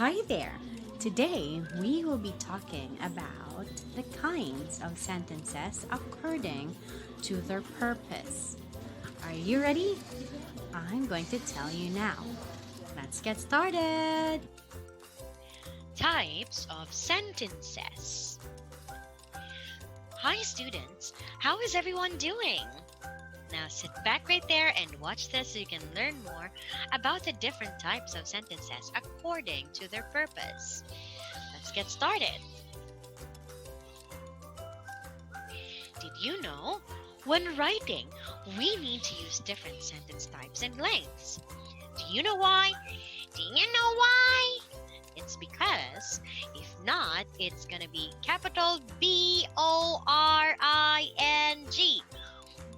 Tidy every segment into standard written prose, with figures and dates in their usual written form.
Hi there! Today we will be talking about the kinds of sentences according to their purpose. Are you ready? I'm going to tell you now. Let's get started! Types of sentences. Hi students, how is everyone doing? Now sit back right there and watch this so you can learn more about the different types of sentences according to their purpose. Let's get started. Did you know? When writing, we need to use different sentence types and lengths. Do you know why? Do you know why? It's because if not, it's gonna be capital BORING.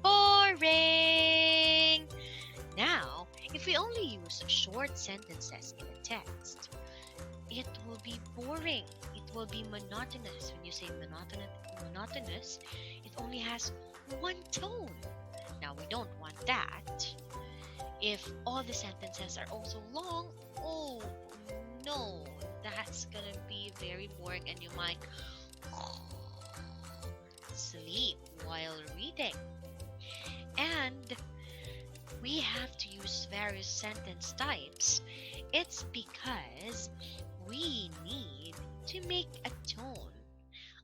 Boring! Now, if we only use short sentences in a text, it will be boring. It will be monotonous. When you say monotonous, it only has one tone. Now, we don't want that. If all the sentences are also long, oh no, that's gonna be very boring and you might sleep while reading. And we have to use various sentence types. It's because we need to make a tone,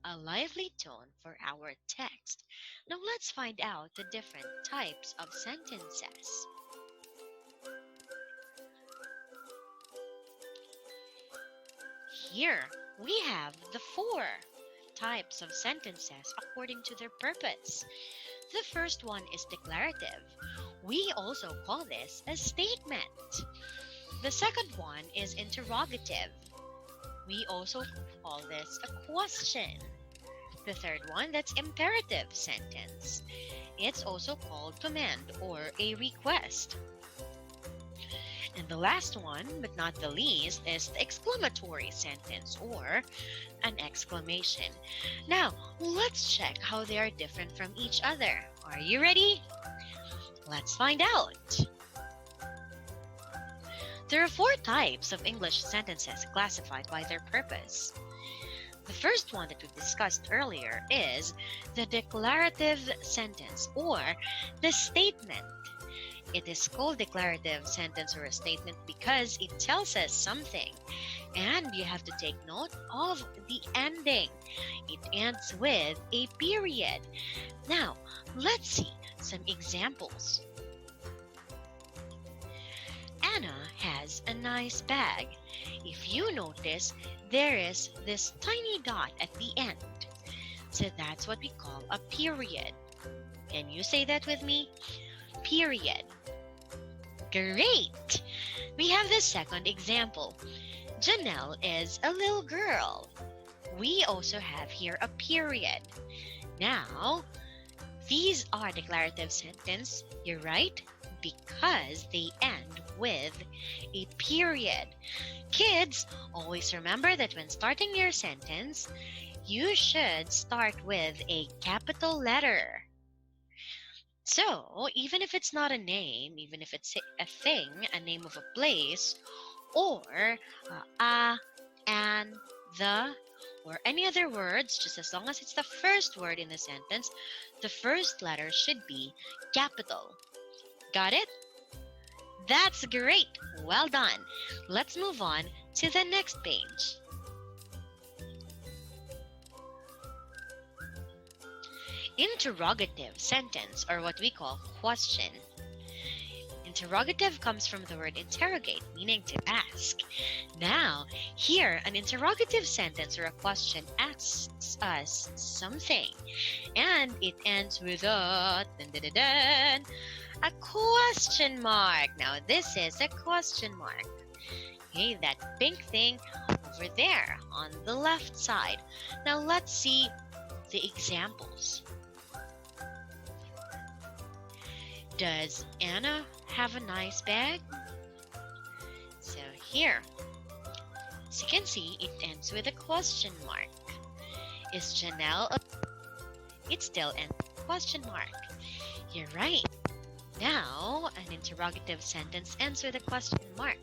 a lively tone for our text. Now let's find out the different types of sentences. Here we have the 4 types of sentences according to their purpose. The first one is declarative. We also call this a statement. The second one is interrogative. We also call this a question. The third one, that's imperative sentence. It's also called command or a request. And the last one, but not the least, is the exclamatory sentence or an exclamation. Now, let's check how they are different from each other. Are you ready? Let's find out. There are 4 types of English sentences classified by their purpose. The first one that we discussed earlier is the declarative sentence or the statement. It is called declarative sentence or a statement because it tells us something. And you have to take note of the ending. It ends with a period. Now, let's see some examples. Anna has a nice bag. If you notice, there is this tiny dot at the end. So that's what we call a period. Can you say that with me? Period. Great! We have the second example. Janelle is a little girl. We also have here a period. Now, these are declarative sentence, you're right, because they end with a period. Kids, always remember that when starting your sentence, you should start with a capital letter. So, even if it's not a name, even if it's a thing, a name of a place, or and, the, or any other words, just as long as it's the first word in the sentence, the first letter should be capital. Got it? That's great! Well done! Let's move on to the next page. Interrogative sentence, or what we call question. Interrogative comes from the word interrogate, meaning to ask. Now, here, an interrogative sentence or a question asks us something, and it ends with a question mark. Now, this is a question mark. Okay, that pink thing over there on the left side. Now, let's see the examples. Does Anna have a nice bag? So here, as you can see, it ends with a question mark. Is Janelle a... It still ends with a question mark. You're right. Now, an interrogative sentence ends with a question mark.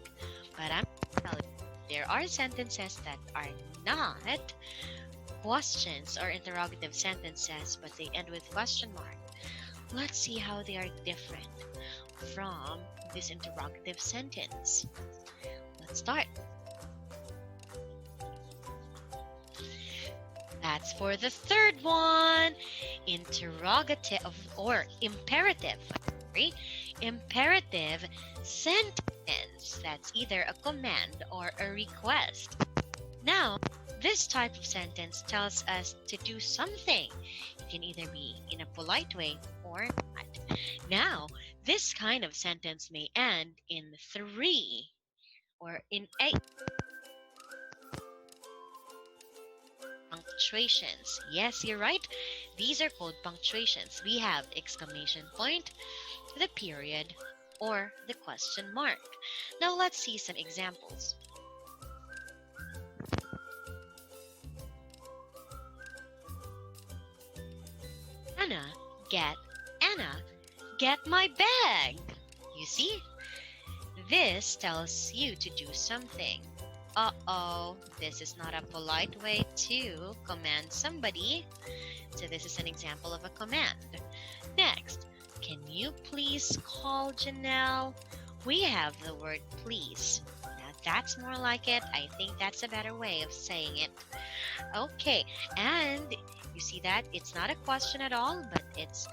But I'm telling you there are sentences that are not questions or interrogative sentences, but they end with question mark. Let's see how they are different from this interrogative sentence. Let's start. That's for the third one. Interrogative or imperative. Sorry. Imperative sentence. That's either a command or a request. Now, this type of sentence tells us to do something. It can either be in a polite way or not. Now, this kind of sentence may end in 3 or in 8 punctuations. Yes, you're right. These are called punctuations. We have exclamation point, the period, or the question mark. Now, let's see some examples. Anna, get my bag. You see? This tells you to do something. Uh-oh, this is not a polite way to command somebody. So this is an example of a command. Next, can you please call Janelle? We have the word please. Now that's more like it. I think that's a better way of saying it. Okay, and you see that it's not a question at all, but it's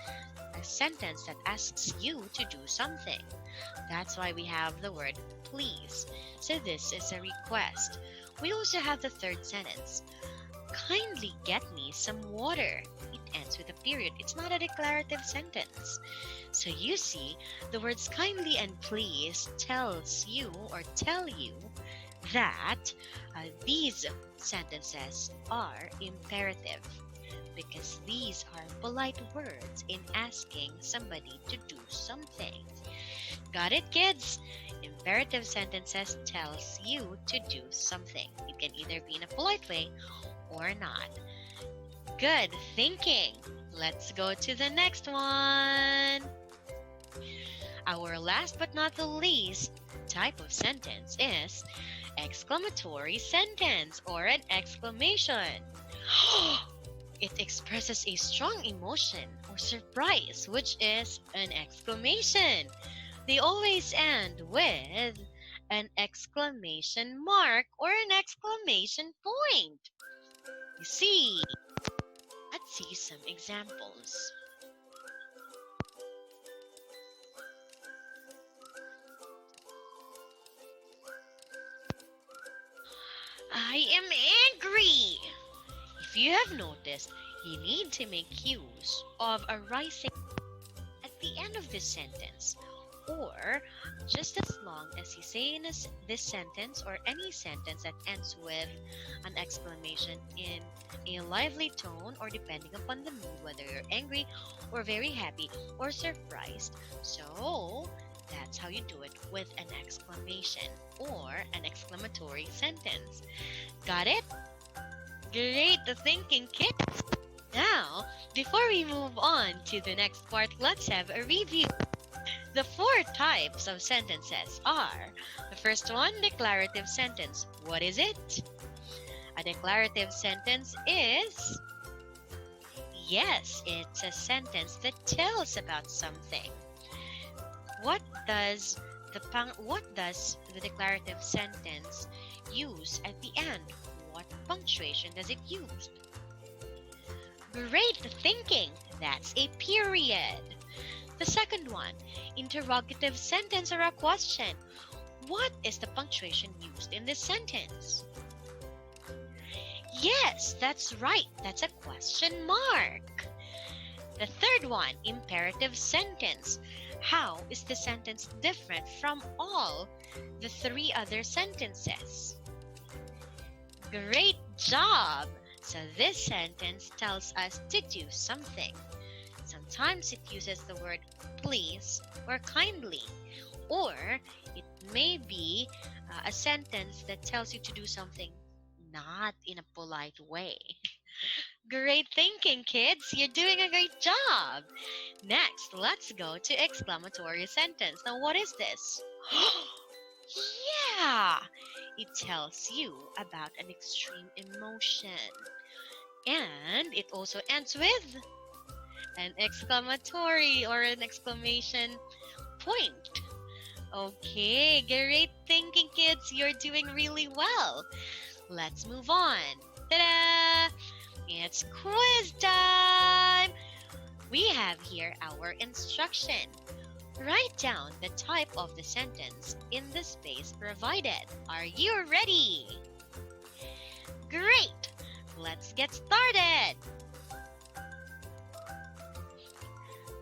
a sentence that asks you to do something. That's why we have the word please. So this is a request. We also have the third sentence. Kindly get me some water. It ends with a period. It's not a declarative sentence. So you see, the words kindly and please tells you or tell you that these sentences are imperative, because these are polite words in asking somebody to do something. Got it, kids? Imperative sentences tells you to do something. It can either be in a polite way or not. Good thinking. Let's go to the next one. Our last but not the least type of sentence is exclamatory sentence or an exclamation. It expresses a strong emotion or surprise, which is an exclamation. They always end with an exclamation mark or an exclamation point. You see, let's see some examples. I am angry. If you have noticed, you need to make use of a rising at the end of this sentence, or just as long as you say in this sentence or any sentence that ends with an exclamation in a lively tone, or depending upon the mood, whether you're angry or very happy or surprised. So that's how you do it with an exclamation or an exclamatory sentence. Got it? Great thinking, kids! Now, before we move on to the next part, let's have a review. The 4 types of sentences are: the first one, declarative sentence. What is it? A declarative sentence is, yes, it's a sentence that tells about something. What does the declarative sentence use at the end? What punctuation does it use? Great thinking! That's a period. The second one, interrogative sentence or a question. What is the punctuation used in this sentence? Yes, that's right. That's a question mark. The third one, imperative sentence. How is the sentence different from all the 3 other sentences? Great job! So this sentence tells us to do something. Sometimes it uses the word please or kindly, or it may be a sentence that tells you to do something not in a polite way. Great thinking, kids! You're doing a great job! Next, let's go to exclamatory sentence. Now, what is this? Yeah! It tells you about an extreme emotion. And it also ends with an exclamatory or an exclamation point. Okay, great thinking, kids. You're doing really well. Let's move on. Ta-da! It's quiz time! We have here our instruction. Write down the type of the sentence in the space provided. Are you ready? Great! Let's get started!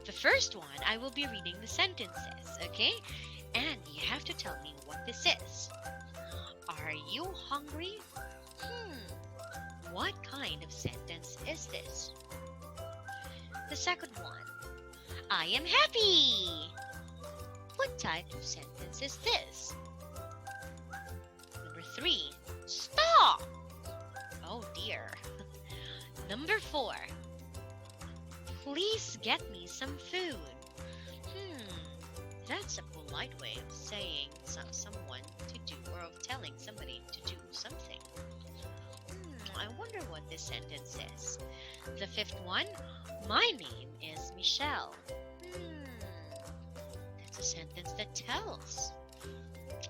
The first one, I will be reading the sentences, okay? And you have to tell me what this is. Are you hungry? What kind of sentence is this? The second one, I am happy. What type of sentence is this? Number 3, stop. Oh dear. Number 4, please get me some food. That's a polite way of saying someone to do or of telling somebody to do something. I wonder what this sentence is. The 5th one, my name is Michelle. That's a sentence that tells.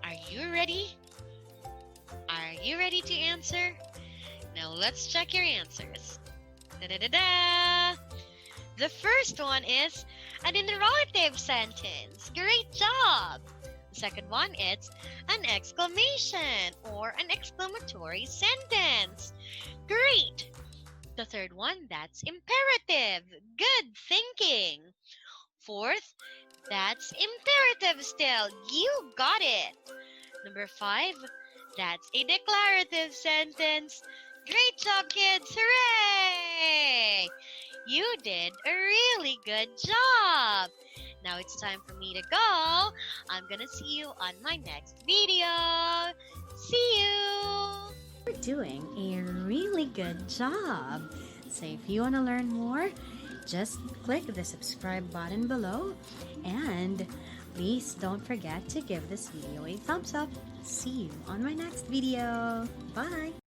Are you ready? Are you ready to answer? Now let's check your answers. Da-da-da-da! The first one is an interrogative sentence. Great job! The second one is an exclamation or an exclamatory sentence. Great! The third one, that's imperative. Good thinking. Fourth, that's imperative still. You got it. Number 5, that's a declarative sentence. Great job, kids! Hooray! You did a really good job. Now it's time for me to go. I'm gonna see you on my next video. See you! You're doing a really good job. So if you want to learn more, just click the subscribe button below. And please don't forget to give this video a thumbs up. See you on my next video. Bye!